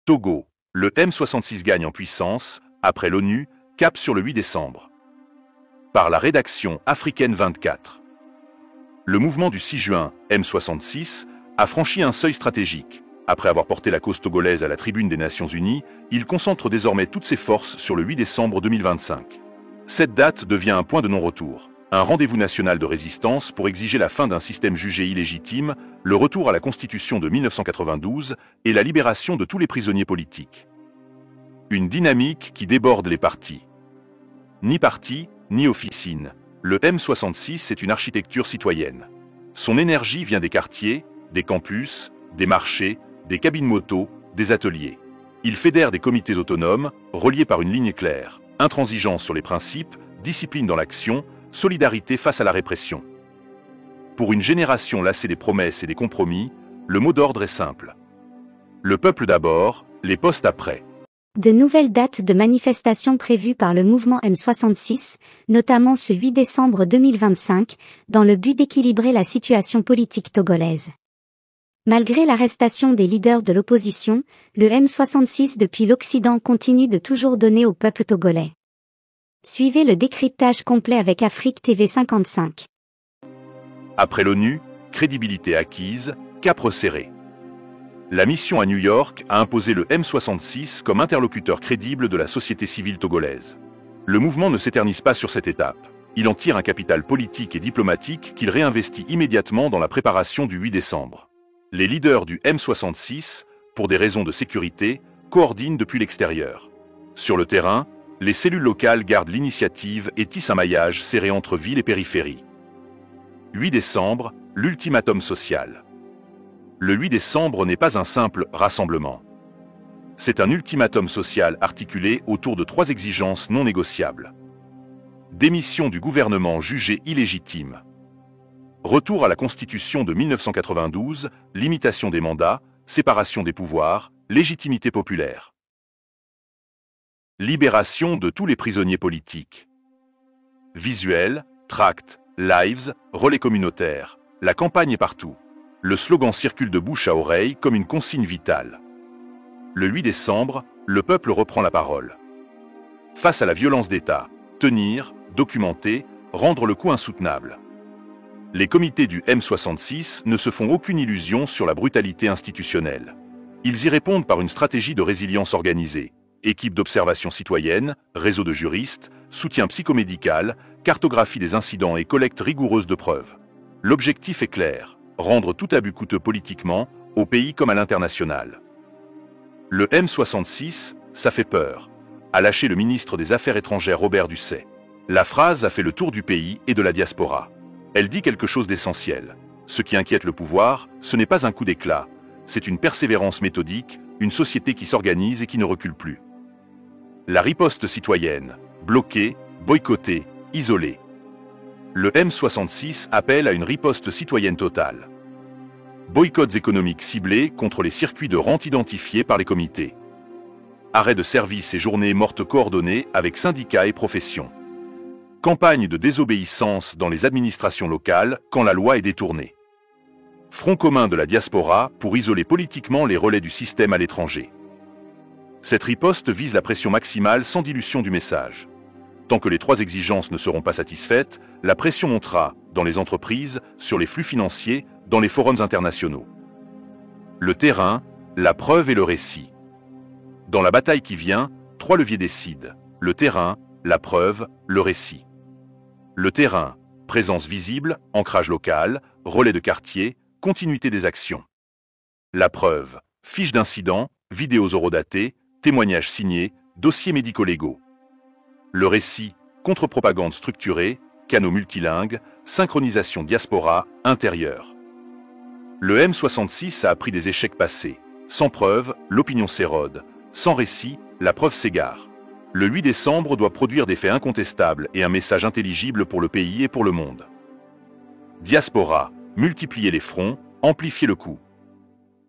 Togo, le M66 gagne en puissance, après l'ONU, cap sur le 8 décembre. Par la rédaction Africaine 24. Le mouvement du 6 juin, M66, a franchi un seuil stratégique. Après avoir porté la cause togolaise à la tribune des Nations Unies, il concentre désormais toutes ses forces sur le 8 décembre 2025. Cette date devient un point de non-retour. Un rendez-vous national de résistance pour exiger la fin d'un système jugé illégitime, le retour à la Constitution de 1992 et la libération de tous les prisonniers politiques. Une dynamique qui déborde les partis. Ni parti, ni officine, le M66 est une architecture citoyenne. Son énergie vient des quartiers, des campus, des marchés, des cabines moto, des ateliers. Il fédère des comités autonomes, reliés par une ligne claire, intransigeance sur les principes, discipline dans l'action, solidarité face à la répression. Pour une génération lassée des promesses et des compromis, le mot d'ordre est simple. Le peuple d'abord, les postes après. De nouvelles dates de manifestations prévues par le mouvement M66, notamment ce 8 décembre 2025, dans le but d'équilibrer la situation politique togolaise. Malgré l'arrestation des leaders de l'opposition, le M66 depuis l'Occident continue de toujours donner au peuple togolais. Suivez le décryptage complet avec Afrique TV 55. Après l'ONU, crédibilité acquise, cap resserré. La mission à New York a imposé le M66 comme interlocuteur crédible de la société civile togolaise. Le mouvement ne s'éternise pas sur cette étape. Il en tire un capital politique et diplomatique qu'il réinvestit immédiatement dans la préparation du 8 décembre. Les leaders du M66, pour des raisons de sécurité, coordinent depuis l'extérieur. Sur le terrain, les cellules locales gardent l'initiative et tissent un maillage serré entre ville et périphérie. 8 décembre, l'ultimatum social. Le 8 décembre n'est pas un simple rassemblement. C'est un ultimatum social articulé autour de 3 exigences non négociables. Démission du gouvernement jugé illégitime. Retour à la Constitution de 1992, limitation des mandats, séparation des pouvoirs, légitimité populaire. Libération de tous les prisonniers politiques. Visuels, tracts, lives, relais communautaires. La campagne est partout. Le slogan circule de bouche à oreille comme une consigne vitale. Le 8 décembre, le peuple reprend la parole. Face à la violence d'État, tenir, documenter, rendre le coup insoutenable. Les comités du M66 ne se font aucune illusion sur la brutalité institutionnelle. Ils y répondent par une stratégie de résilience organisée. Équipe d'observation citoyenne, réseau de juristes, soutien psychomédical, cartographie des incidents et collecte rigoureuse de preuves. L'objectif est clair, rendre tout abus coûteux politiquement, au pays comme à l'international. Le M66, ça fait peur, a lâché le ministre des Affaires étrangères Robert Dussey. La phrase a fait le tour du pays et de la diaspora. Elle dit quelque chose d'essentiel. Ce qui inquiète le pouvoir, ce n'est pas un coup d'éclat, c'est une persévérance méthodique, une société qui s'organise et qui ne recule plus. La riposte citoyenne, bloquée, boycottée, isolée. Le M66 appelle à une riposte citoyenne totale. Boycotts économiques ciblés contre les circuits de rente identifiés par les comités. Arrêt de services et journées mortes coordonnées avec syndicats et professions. Campagne de désobéissance dans les administrations locales quand la loi est détournée. Front commun de la diaspora pour isoler politiquement les relais du système à l'étranger. Cette riposte vise la pression maximale sans dilution du message. Tant que les 3 exigences ne seront pas satisfaites, la pression montera, dans les entreprises, sur les flux financiers, dans les forums internationaux. Le terrain, la preuve et le récit. Dans la bataille qui vient, 3 leviers décident. Le terrain, la preuve, le récit. Le terrain, présence visible, ancrage local, relais de quartier, continuité des actions. La preuve, fiches d'incidents, vidéos horodatées, témoignages signés, dossiers médico-légaux. Le récit, contre-propagande structurée, canaux multilingues, synchronisation diaspora, intérieure. Le M66 a appris des échecs passés. Sans preuve, l'opinion s'érode. Sans récit, la preuve s'égare. Le 8 décembre doit produire des faits incontestables et un message intelligible pour le pays et pour le monde. Diaspora, multiplier les fronts, amplifier le coup.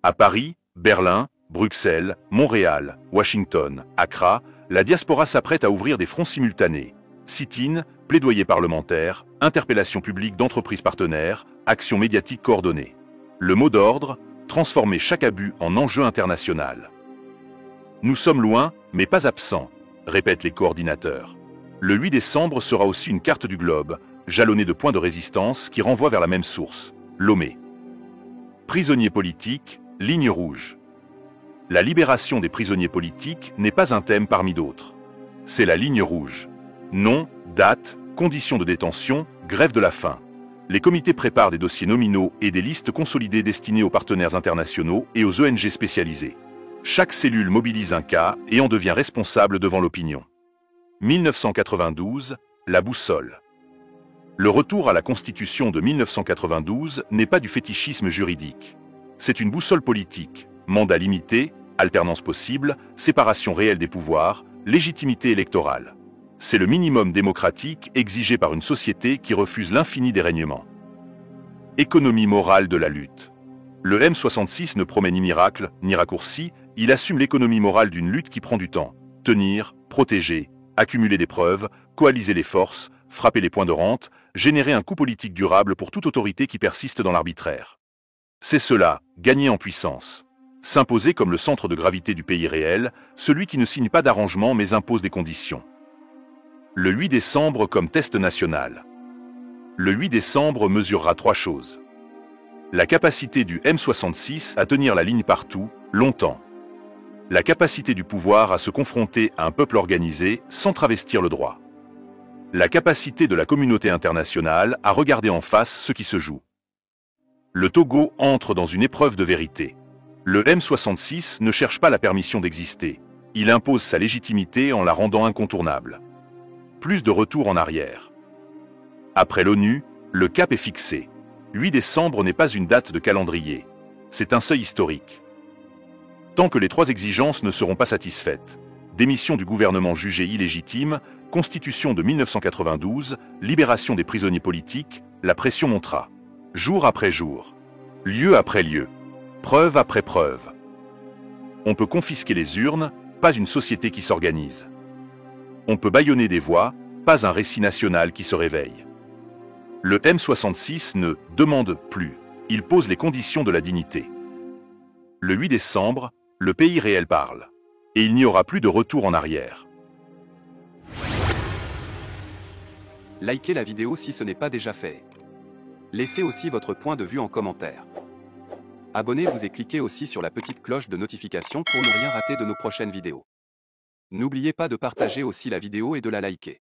À Paris, Berlin, Bruxelles, Montréal, Washington, Accra, la diaspora s'apprête à ouvrir des fronts simultanés. Sit-in, plaidoyer parlementaire, interpellation publique d'entreprises partenaires, actions médiatiques coordonnées. Le mot d'ordre, transformer chaque abus en enjeu international. Nous sommes loin, mais pas absents, répètent les coordinateurs. Le 8 décembre sera aussi une carte du globe, jalonnée de points de résistance qui renvoient vers la même source, Lomé. Prisonniers politiques, ligne rouge. La libération des prisonniers politiques n'est pas un thème parmi d'autres. C'est la ligne rouge. Nom, date, conditions de détention, grève de la faim. Les comités préparent des dossiers nominaux et des listes consolidées destinées aux partenaires internationaux et aux ONG spécialisées. Chaque cellule mobilise un cas et en devient responsable devant l'opinion. 1992, la boussole. Le retour à la Constitution de 1992 n'est pas du fétichisme juridique. C'est une boussole politique, mandat limité, alternance possible, séparation réelle des pouvoirs, légitimité électorale. C'est le minimum démocratique exigé par une société qui refuse l'infini des règnements. Économie morale de la lutte. Le M66 ne promet ni miracle, ni raccourci, il assume l'économie morale d'une lutte qui prend du temps. Tenir, protéger, accumuler des preuves, coaliser les forces, frapper les points de rente, générer un coup politique durable pour toute autorité qui persiste dans l'arbitraire. C'est cela, gagner en puissance. S'imposer comme le centre de gravité du pays réel, celui qui ne signe pas d'arrangement mais impose des conditions. Le 8 décembre comme test national. Le 8 décembre mesurera 3 choses. La capacité du M66 à tenir la ligne partout, longtemps. La capacité du pouvoir à se confronter à un peuple organisé sans travestir le droit. La capacité de la communauté internationale à regarder en face ce qui se joue. Le Togo entre dans une épreuve de vérité. Le M66 ne cherche pas la permission d'exister. Il impose sa légitimité en la rendant incontournable. Plus de retour en arrière. Après l'ONU, le cap est fixé. 8 décembre n'est pas une date de calendrier. C'est un seuil historique. Tant que les 3 exigences ne seront pas satisfaites, démission du gouvernement jugé illégitime, constitution de 1992, libération des prisonniers politiques, la pression montera. Jour après jour, lieu après lieu, preuve après preuve. On peut confisquer les urnes, pas une société qui s'organise. On peut bâillonner des voix, pas un récit national qui se réveille. Le M66 ne demande plus, il pose les conditions de la dignité. Le 8 décembre, le pays réel parle. Et il n'y aura plus de retour en arrière. Likez la vidéo si ce n'est pas déjà fait. Laissez aussi votre point de vue en commentaire. Abonnez-vous et cliquez aussi sur la petite cloche de notification pour ne rien rater de nos prochaines vidéos. N'oubliez pas de partager aussi la vidéo et de la liker.